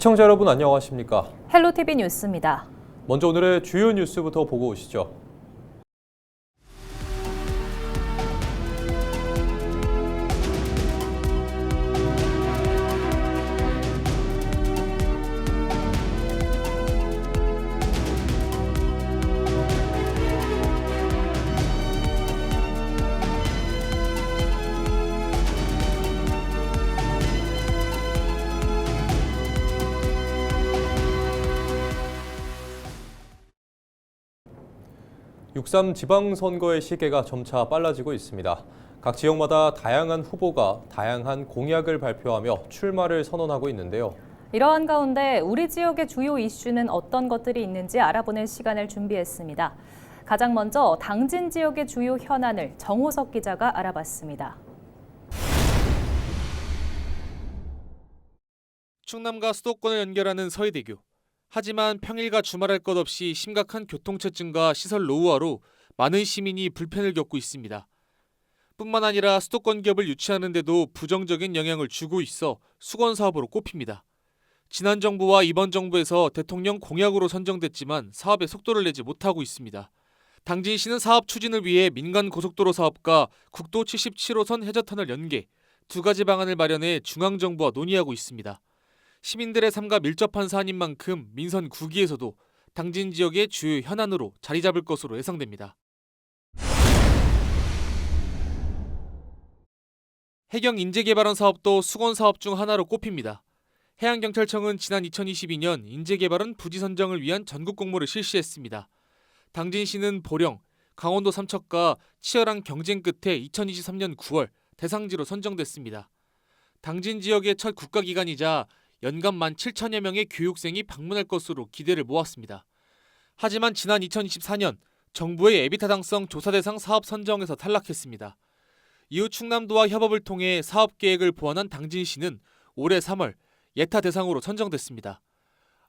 시청자 여러분 안녕하십니까? 헬로티비 뉴스입니다. 먼저 오늘의 주요 뉴스부터 보고 오시죠. (6.3) 지방선거의 시계가 점차 빨라지고 있습니다. 각 지역마다 다양한 후보가 다양한 공약을 발표하며 출마를 선언하고 있는데요. 이러한 가운데 우리 지역의 주요 이슈는 어떤 것들이 있는지 알아보는 시간을 준비했습니다. 가장 먼저 당진 지역의 주요 현안을 정호석 기자가 알아봤습니다. 충남과 수도권을 연결하는 서해대교. 하지만 평일과 주말할 것 없이 심각한 교통체증과 시설 노후화로 많은 시민이 불편을 겪고 있습니다. 뿐만 아니라 수도권 기업을 유치하는 데도 부정적인 영향을 주고 있어 수건 사업으로 꼽힙니다. 지난 정부와 이번 정부에서 대통령 공약으로 선정됐지만 사업에 속도를 내지 못하고 있습니다. 당진시는 사업 추진을 위해 민간 고속도로 사업과 국도 77호선 해저터널 연계, 두 가지 방안을 마련해 중앙정부와 논의하고 있습니다. 시민들의 삶과 밀접한 사안인 만큼 민선 9기에서도 당진 지역의 주요 현안으로 자리 잡을 것으로 예상됩니다. 해경 인재개발원 사업도 수건 사업 중 하나로 꼽힙니다. 해양경찰청은 지난 2022년 인재개발원 부지 선정을 위한 전국 공모를 실시했습니다. 당진시는 보령, 강원도 삼척과 치열한 경쟁 끝에 2023년 9월 대상지로 선정됐습니다. 당진 지역의 첫 국가기관이자 연간 17,000여 명의 교육생이 방문할 것으로 기대를 모았습니다. 하지만 지난 2024년 정부의 애비타당성 조사 대상 사업 선정에서 탈락했습니다. 이후 충남도와 협업을 통해 사업 계획을 보완한 당진시는 올해 3월 예타 대상으로 선정됐습니다.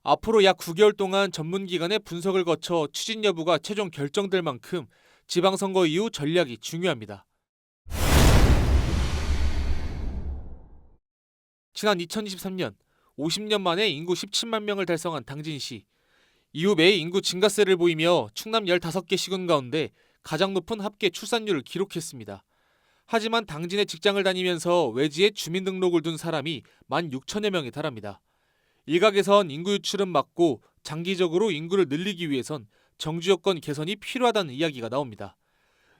앞으로 약 9개월 동안 전문기관의 분석을 거쳐 추진 여부가 최종 결정될 만큼 지방선거 이후 전략이 중요합니다. 지난 2023년 50년 만에 인구 17만 명을 달성한 당진시. 이후 매 인구 증가세를 보이며 충남 15개 시군 가운데 가장 높은 합계 출산율을 기록했습니다. 하지만 당진에 직장을 다니면서 외지에 주민등록을 둔 사람이 16,000여 명에 달합니다. 일각에선 인구 유출은 막고 장기적으로 인구를 늘리기 위해선 정주 여건 개선이 필요하다는 이야기가 나옵니다.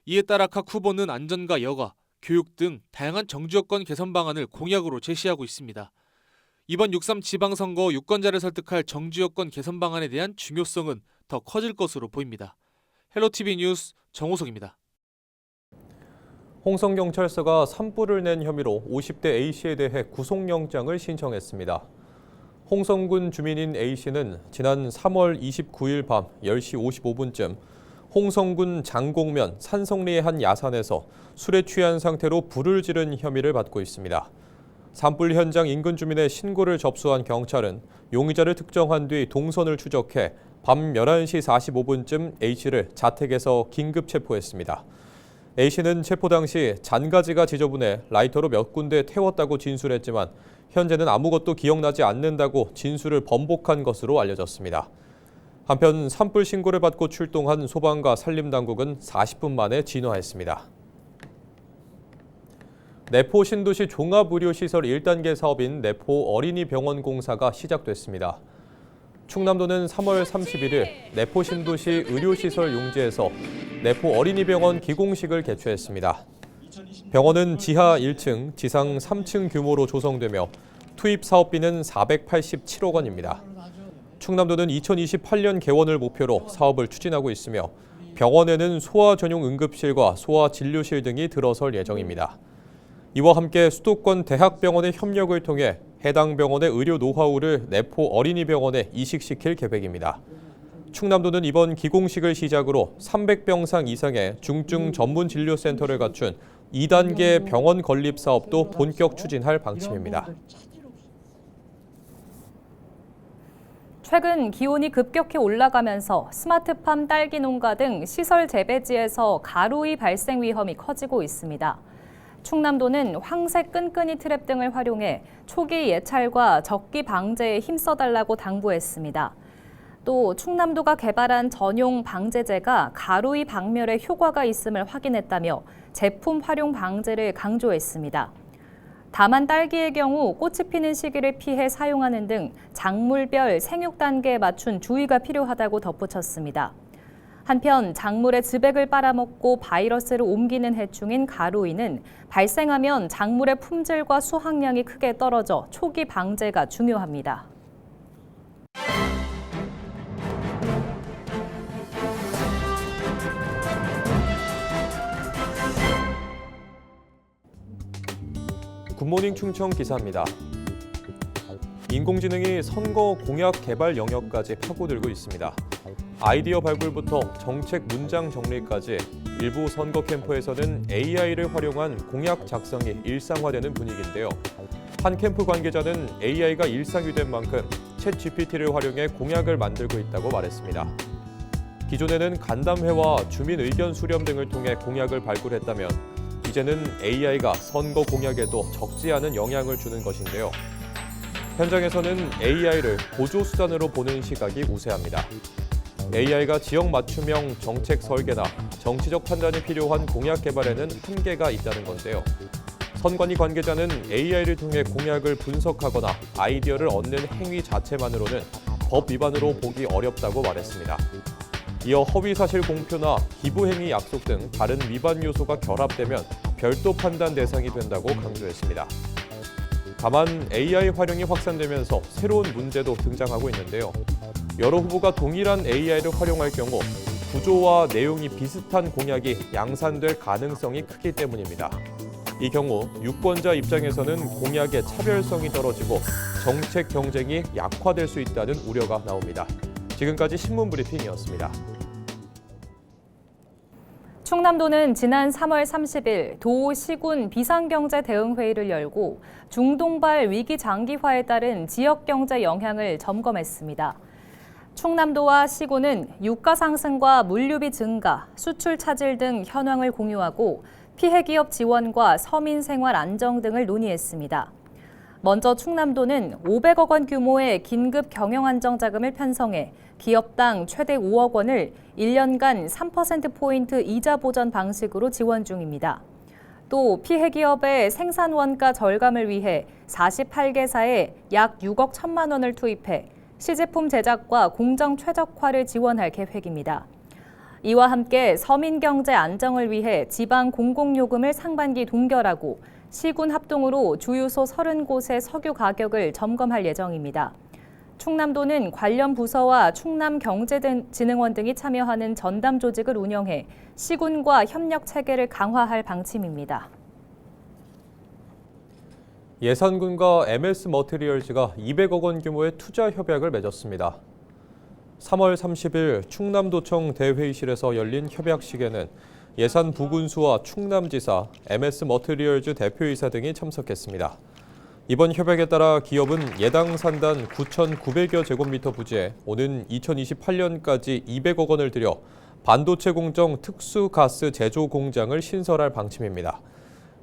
이에 따라 각 후보는 안전과 여가, 교육 등 다양한 정주 여건 개선 방안을 공약으로 제시하고 있습니다. 이번 6.3 지방선거 유권자를 설득할 정주 여건 개선 방안에 대한 중요성은 더 커질 것으로 보입니다. 헬로티비 뉴스 정호석입니다. 홍성경찰서가 산불을 낸 혐의로 50대 A씨에 대해 구속영장을 신청했습니다. 홍성군 주민인 A씨는 지난 3월 29일 밤 10시 55분쯤 홍성군 장곡면 산성리의 한 야산에서 술에 취한 상태로 불을 지른 혐의를 받고 있습니다. 산불 현장 인근 주민의 신고를 접수한 경찰은 용의자를 특정한 뒤 동선을 추적해 밤 11시 45분쯤 A씨를 자택에서 긴급 체포했습니다. A씨는 체포 당시 잔가지가 지저분해 라이터로 몇 군데 태웠다고 진술했지만 현재는 아무것도 기억나지 않는다고 진술을 번복한 것으로 알려졌습니다. 한편 산불 신고를 받고 출동한 소방과 산림당국은 40분 만에 진화했습니다. 내포 신도시 종합의료시설 1단계 사업인 내포 어린이병원 공사가 시작됐습니다. 충남도는 3월 31일 내포 신도시 의료시설 용지에서 내포 어린이병원 기공식을 개최했습니다. 병원은 지하 1층, 지상 3층 규모로 조성되며 투입 사업비는 487억 원입니다. 충남도는 2028년 개원을 목표로 사업을 추진하고 있으며 병원에는 소아 전용 응급실과 소아 진료실 등이 들어설 예정입니다. 이와 함께 수도권 대학병원의 협력을 통해 해당 병원의 의료 노하우를 내포 어린이병원에 이식시킬 계획입니다. 충남도는 이번 기공식을 시작으로 300병상 이상의 중증 전문 진료센터를 갖춘 2단계 병원 건립 사업도 본격 추진할 방침입니다. 최근 기온이 급격히 올라가면서 스마트팜 딸기 농가 등 시설 재배지에서 가루의 발생 위험이 커지고 있습니다. 충남도는 황색 끈끈이 트랩 등을 활용해 초기 예찰과 적기 방제에 힘써달라고 당부했습니다. 또 충남도가 개발한 전용 방제제가 가루이 박멸에 효과가 있음을 확인했다며 제품 활용 방제를 강조했습니다. 다만 딸기의 경우 꽃이 피는 시기를 피해 사용하는 등 작물별 생육 단계에 맞춘 주의가 필요하다고 덧붙였습니다. 한편 작물의 즙액을 빨아먹고 바이러스를 옮기는 해충인 가루이는 발생하면 작물의 품질과 수확량이 크게 떨어져 초기 방제가 중요합니다. 굿모닝 충청 기사입니다. 인공지능이 선거 공약 개발 영역까지 파고들고 있습니다. 아이디어 발굴부터 정책 문장 정리까지 일부 선거 캠프에서는 AI를 활용한 공약 작성이 일상화되는 분위기인데요. 한 캠프 관계자는 AI가 일상이 된 만큼 챗GPT를 활용해 공약을 만들고 있다고 말했습니다. 기존에는 간담회와 주민 의견 수렴 등을 통해 공약을 발굴했다면 이제는 AI가 선거 공약에도 적지 않은 영향을 주는 것인데요. 현장에서는 AI를 보조 수단으로 보는 시각이 우세합니다. AI가 지역 맞춤형 정책 설계나 정치적 판단이 필요한 공약 개발에는 한계가 있다는 건데요. 선관위 관계자는 AI를 통해 공약을 분석하거나 아이디어를 얻는 행위 자체만으로는 법 위반으로 보기 어렵다고 말했습니다. 이어 허위사실 공표나 기부행위 약속 등 다른 위반 요소가 결합되면 별도 판단 대상이 된다고 강조했습니다. 다만 AI 활용이 확산되면서 새로운 문제도 등장하고 있는데요. 여러 후보가 동일한 AI를 활용할 경우 구조와 내용이 비슷한 공약이 양산될 가능성이 크기 때문입니다. 이 경우 유권자 입장에서는 공약의 차별성이 떨어지고 정책 경쟁이 약화될 수 있다는 우려가 나옵니다. 지금까지 신문브리핑이었습니다. 충남도는 지난 3월 30일 도 시군 비상경제 대응회의를 열고 중동발 위기 장기화에 따른 지역 경제 영향을 점검했습니다. 충남도와 시군은 유가 상승과 물류비 증가, 수출 차질 등 현황을 공유하고 피해 기업 지원과 서민 생활 안정 등을 논의했습니다. 먼저 충남도는 500억 원 규모의 긴급 경영 안정 자금을 편성해 기업당 최대 5억 원을 1년간 3%포인트 이자 보전 방식으로 지원 중입니다. 또 피해 기업의 생산 원가 절감을 위해 48개사에 약 6억 1천만 원을 투입해 시제품 제작과 공정 최적화를 지원할 계획입니다. 이와 함께 서민 경제 안정을 위해 지방 공공요금을 상반기 동결하고 시군 합동으로 주유소 30곳의 석유 가격을 점검할 예정입니다. 충남도는 관련 부서와 충남경제진흥원 등이 참여하는 전담 조직을 운영해 시군과 협력 체계를 강화할 방침입니다. 예산군과 MS 머티리얼즈가 200억 원 규모의 투자 협약을 맺었습니다. 3월 30일 충남도청 대회의실에서 열린 협약식에는 예산 부군수와 충남지사, MS 머티리얼즈 대표이사 등이 참석했습니다. 이번 협약에 따라 기업은 예당 산단 9,900여 제곱미터 부지에 오는 2028년까지 200억 원을 들여 반도체 공정 특수가스 제조 공장을 신설할 방침입니다.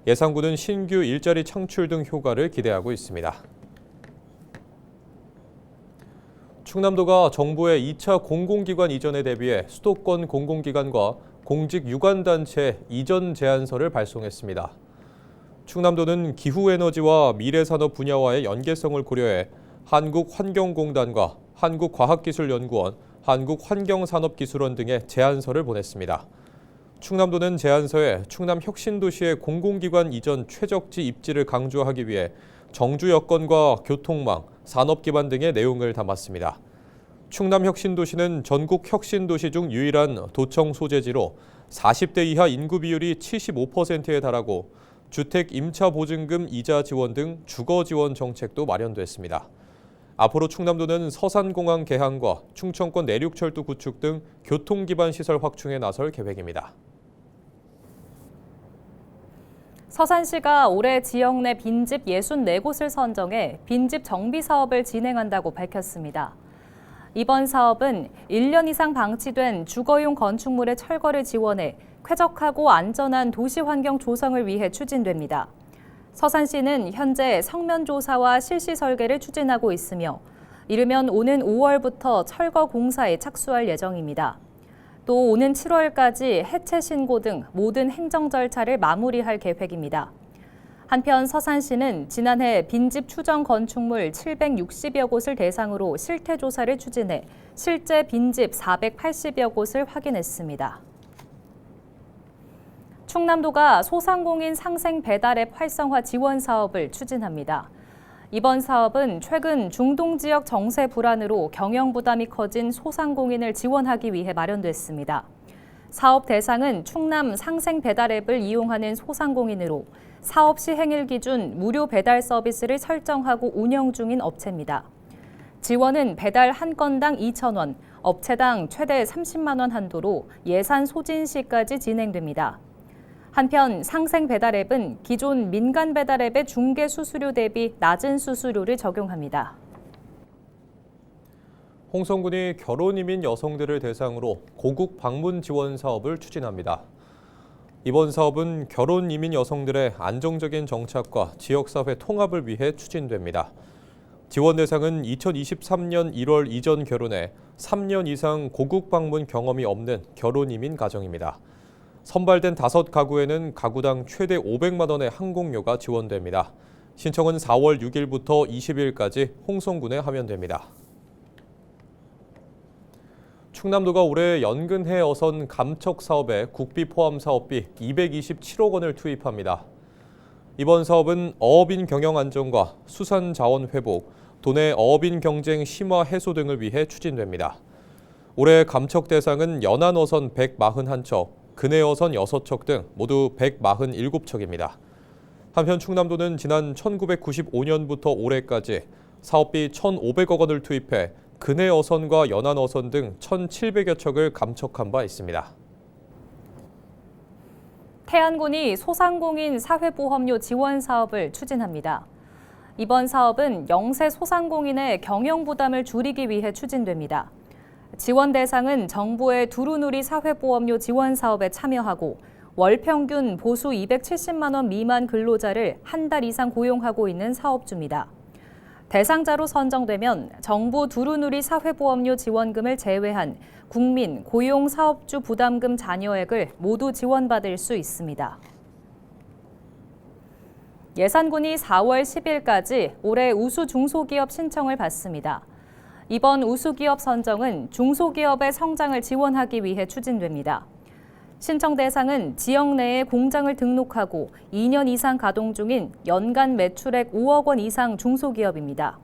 예산군은 신규 일자리 창출 등 효과를 기대하고 있습니다. 충남도가 정부의 2차 공공기관 이전에 대비해 수도권 공공기관과 공직 유관단체 이전 제안서를 발송했습니다. 충남도는 기후에너지와 미래산업 분야와의 연계성을 고려해 한국환경공단과 한국과학기술연구원, 한국환경산업기술원 등의 제안서를 보냈습니다. 충남도는 제안서에 충남혁신도시의 공공기관 이전 최적지 입지를 강조하기 위해 정주 여건과 교통망, 산업기반 등의 내용을 담았습니다. 충남혁신도시는 전국 혁신도시 중 유일한 도청 소재지로 40대 이하 인구 비율이 75%에 달하고 주택 임차 보증금 이자 지원 등 주거 지원 정책도 마련됐습니다. 앞으로 충남도는 서산공항 개항과 충청권 내륙철도 구축 등 교통 기반 시설 확충에 나설 계획입니다. 서산시가 올해 지역 내 빈집 64곳을 선정해 빈집 정비 사업을 진행한다고 밝혔습니다. 이번 사업은 1년 이상 방치된 주거용 건축물의 철거를 지원해 쾌적하고 안전한 도시 환경 조성을 위해 추진됩니다. 서산시는 현재 성면 조사와 실시 설계를 추진하고 있으며 이르면 오는 5월부터 철거 공사에 착수할 예정입니다. 또 오는 7월까지 해체 신고 등 모든 행정 절차를 마무리할 계획입니다. 한편 서산시는 지난해 빈집 추정 건축물 760여 곳을 대상으로 실태 조사를 추진해 실제 빈집 480여 곳을 확인했습니다. 충남도가 소상공인 상생 배달앱 활성화 지원 사업을 추진합니다. 이번 사업은 최근 중동 지역 정세 불안으로 경영 부담이 커진 소상공인을 지원하기 위해 마련됐습니다. 사업 대상은 충남 상생 배달앱을 이용하는 소상공인으로 사업 시행일 기준 무료 배달 서비스를 설정하고 운영 중인 업체입니다. 지원은 배달 한 건당 2,000원, 업체당 최대 30만 원 한도로 예산 소진 시까지 진행됩니다. 한편 상생 배달앱은 기존 민간 배달앱의 중개 수수료 대비 낮은 수수료를 적용합니다. 홍성군이 결혼 이민 여성들을 대상으로 고국 방문 지원 사업을 추진합니다. 이번 사업은 결혼 이민 여성들의 안정적인 정착과 지역사회 통합을 위해 추진됩니다. 지원 대상은 2023년 1월 이전 결혼에 3년 이상 고국 방문 경험이 없는 결혼 이민 가정입니다. 선발된 5가구에는 가구당 최대 500만 원의 항공료가 지원됩니다. 신청은 4월 6일부터 20일까지 홍성군에 하면 됩니다. 충남도가 올해 연근해 어선 감척 사업에 국비 포함 사업비 227억 원을 투입합니다. 이번 사업은 어업인 경영 안정과 수산 자원 회복, 도내 어업인 경쟁 심화 해소 등을 위해 추진됩니다. 올해 감척 대상은 연안어선 141척, 근해어선 6척 등 모두 147척입니다. 한편 충남도는 지난 1995년부터 올해까지 사업비 1,500억 원을 투입해 근해어선과 연안어선 등 1,700여 척을 감척한 바 있습니다. 태안군이 소상공인 사회보험료 지원 사업을 추진합니다. 이번 사업은 영세 소상공인의 경영 부담을 줄이기 위해 추진됩니다. 지원 대상은 정부의 두루누리 사회보험료 지원 사업에 참여하고 월 평균 보수 270만 원 미만 근로자를 한 달 이상 고용하고 있는 사업주입니다. 대상자로 선정되면 정부 두루누리 사회보험료 지원금을 제외한 국민 고용사업주 부담금 잔여액을 모두 지원받을 수 있습니다. 예산군이 4월 10일까지 올해 우수 중소기업 신청을 받습니다. 이번 우수기업 선정은 중소기업의 성장을 지원하기 위해 추진됩니다. 신청 대상은 지역 내에 공장을 등록하고 2년 이상 가동 중인 연간 매출액 5억 원 이상 중소기업입니다.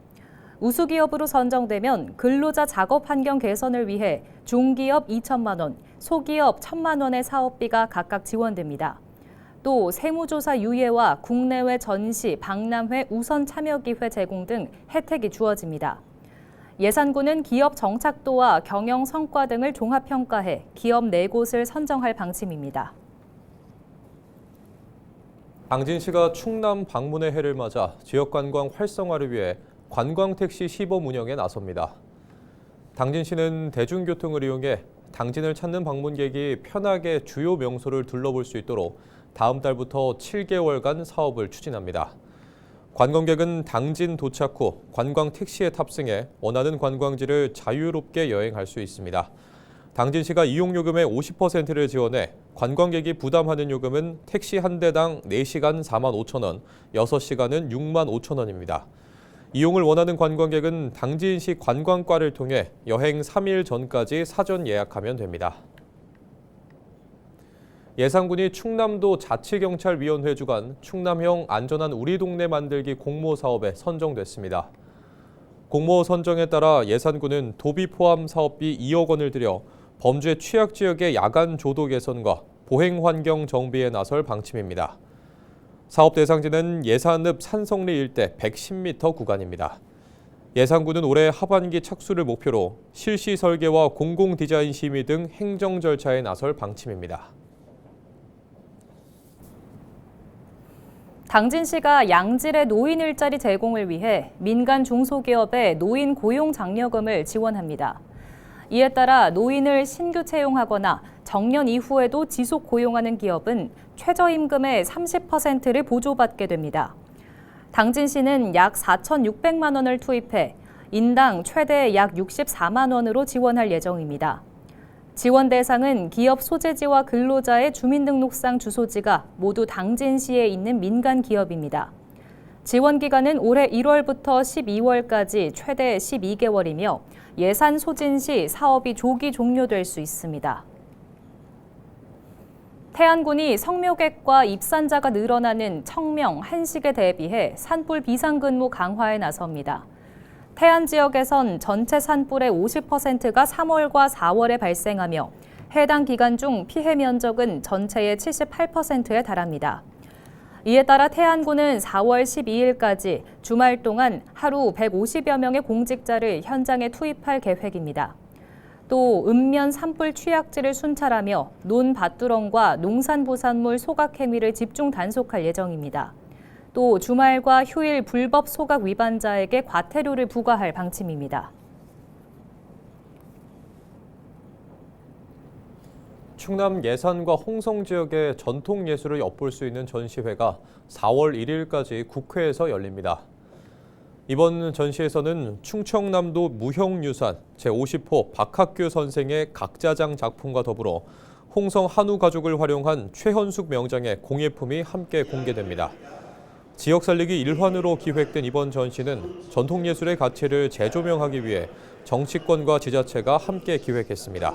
우수기업으로 선정되면 근로자 작업 환경 개선을 위해 중기업 2천만 원, 소기업 1,000만 원의 사업비가 각각 지원됩니다. 또 세무조사 유예와 국내외 전시, 박람회 우선 참여 기회 제공 등 혜택이 주어집니다. 예산군은 기업 정착도와 경영 성과 등을 종합평가해 기업 4곳을 선정할 방침입니다. 당진시가 충남 방문의 해를 맞아 지역관광 활성화를 위해 관광택시 시범 운영에 나섭니다. 당진시는 대중교통을 이용해 당진을 찾는 방문객이 편하게 주요 명소를 둘러볼 수 있도록 다음 달부터 7개월간 사업을 추진합니다. 관광객은 당진 도착 후 관광 택시에 탑승해 원하는 관광지를 자유롭게 여행할 수 있습니다. 당진시가 이용요금의 50%를 지원해 관광객이 부담하는 요금은 택시 한 대당 4시간 45,000원, 6시간은 65,000원입니다. 이용을 원하는 관광객은 당진시 관광과를 통해 여행 3일 전까지 사전 예약하면 됩니다. 예산군이 충남도 자치경찰위원회 주관 충남형 안전한 우리 동네 만들기 공모 사업에 선정됐습니다. 공모 선정에 따라 예산군은 도비 포함 사업비 2억 원을 들여 범죄 취약 지역의 야간 조도 개선과 보행 환경 정비에 나설 방침입니다. 사업 대상지는 예산읍 산성리 일대 110m 구간입니다. 예산군은 올해 하반기 착수를 목표로 실시 설계와 공공 디자인 심의 등 행정 절차에 나설 방침입니다. 당진시가 양질의 노인 일자리 제공을 위해 민간 중소기업에 노인 고용 장려금을 지원합니다. 이에 따라 노인을 신규 채용하거나 정년 이후에도 지속 고용하는 기업은 최저임금의 30%를 보조받게 됩니다. 당진시는 약 4,600만 원을 투입해 인당 최대 약 64만 원으로 지원할 예정입니다. 지원 대상은 기업 소재지와 근로자의 주민등록상 주소지가 모두 당진시에 있는 민간 기업입니다. 지원 기간은 올해 1월부터 12월까지 최대 12개월이며 예산 소진 시 사업이 조기 종료될 수 있습니다. 태안군이 성묘객과 입산자가 늘어나는 청명, 한식에 대비해 산불 비상근무 강화에 나섭니다. 태안 지역에선 전체 산불의 50%가 3월과 4월에 발생하며 해당 기간 중 피해 면적은 전체의 78%에 달합니다. 이에 따라 태안군은 4월 12일까지 주말 동안 하루 150여 명의 공직자를 현장에 투입할 계획입니다. 또 읍면 산불 취약지를 순찰하며 논밭두렁과 농산부산물 소각 행위를 집중 단속할 예정입니다. 또 주말과 휴일 불법 소각 위반자에게 과태료를 부과할 방침입니다. 충남 예산과 홍성 지역의 전통 예술을 엿볼 수 있는 전시회가 4월 1일까지 국회에서 열립니다. 이번 전시에서는 충청남도 무형유산 제50호 박학규 선생의 각자장 작품과 더불어 홍성 한우 가죽을 활용한 최현숙 명장의 공예품이 함께 공개됩니다. 지역 살리기 일환으로 기획된 이번 전시는 전통예술의 가치를 재조명하기 위해 정치권과 지자체가 함께 기획했습니다.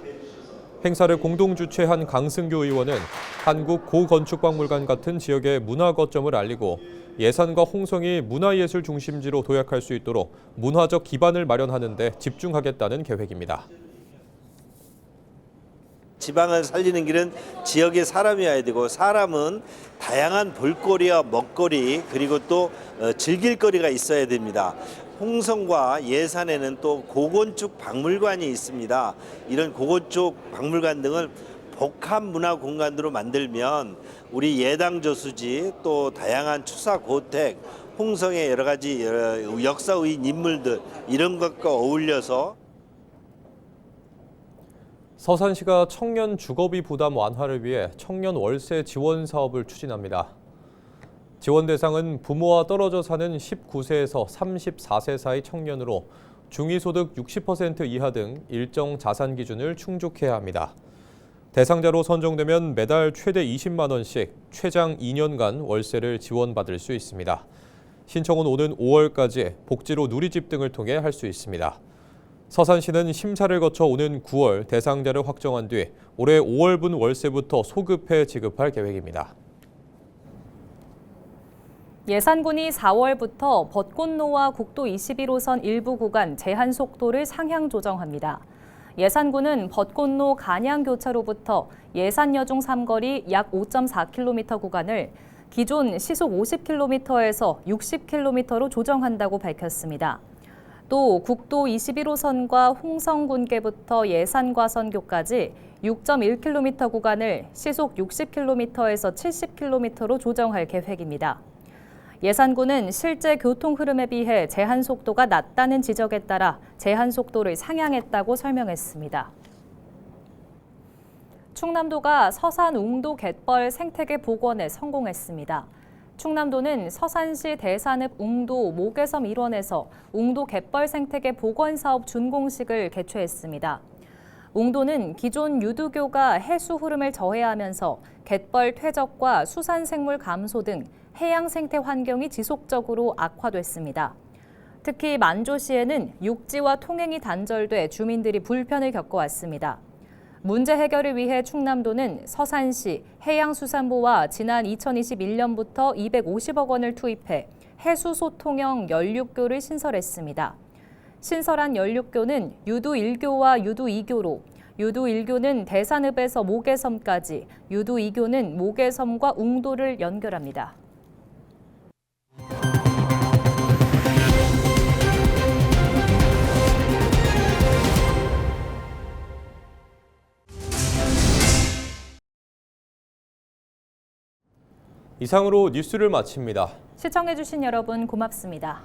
행사를 공동 주최한 강승규 의원은 한국 고건축박물관 같은 지역의 문화 거점을 알리고 예산과 홍성이 문화예술 중심지로 도약할 수 있도록 문화적 기반을 마련하는 데 집중하겠다는 계획입니다. 지방을 살리는 길은 지역의 사람이어야 되고 사람은 다양한 볼거리와 먹거리 그리고 또 즐길 거리가 있어야 됩니다. 홍성과 예산에는 또 고건축 박물관이 있습니다. 이런 고건축 박물관 등을 복합 문화 공간으로 만들면 우리 예당 저수지 또 다양한 추사 고택 홍성의 여러 가지 역사의 인물들 이런 것과 어울려서 서산시가 청년 주거비 부담 완화를 위해 청년 월세 지원 사업을 추진합니다. 지원 대상은 부모와 떨어져 사는 19세에서 34세 사이 청년으로 중위소득 60% 이하 등 일정 자산 기준을 충족해야 합니다. 대상자로 선정되면 매달 최대 20만 원씩 최장 2년간 월세를 지원받을 수 있습니다. 신청은 오는 5월까지 복지로 누리집 등을 통해 할 수 있습니다. 서산시는 심사를 거쳐 오는 9월 대상자를 확정한 뒤 올해 5월분 월세부터 소급해 지급할 계획입니다. 예산군이 4월부터 벚꽃로와 국도 21호선 일부 구간 제한 속도를 상향 조정합니다. 예산군은 벚꽃로 간양교차로부터 예산여중 삼거리 약 5.4km 구간을 기존 시속 50km에서 60km로 조정한다고 밝혔습니다. 또 국도 21호선과 홍성군계부터 예산과선교까지 6.1km 구간을 시속 60km에서 70km로 조정할 계획입니다. 예산군은 실제 교통 흐름에 비해 제한 속도가 낮다는 지적에 따라 제한 속도를 상향했다고 설명했습니다. 충남도가 서산 웅도 갯벌 생태계 복원에 성공했습니다. 충남도는 서산시 대산읍 웅도 모계섬 일원에서 웅도 갯벌 생태계 복원 사업 준공식을 개최했습니다. 웅도는 기존 유두교가 해수 흐름을 저해하면서 갯벌 퇴적과 수산생물 감소 등 해양 생태 환경이 지속적으로 악화됐습니다. 특히 만조시에는 육지와 통행이 단절돼 주민들이 불편을 겪어왔습니다. 문제 해결을 위해 충남도는 서산시 해양수산부와 지난 2021년부터 250억 원을 투입해 해수소통형 연륙교를 신설했습니다. 신설한 연륙교는 유두 1교와 유두 2교로 유두 1교는 대산읍에서 모계섬까지, 유두 2교는 모계섬과 웅도를 연결합니다. 이상으로 뉴스를 마칩니다. 시청해주신 여러분 고맙습니다.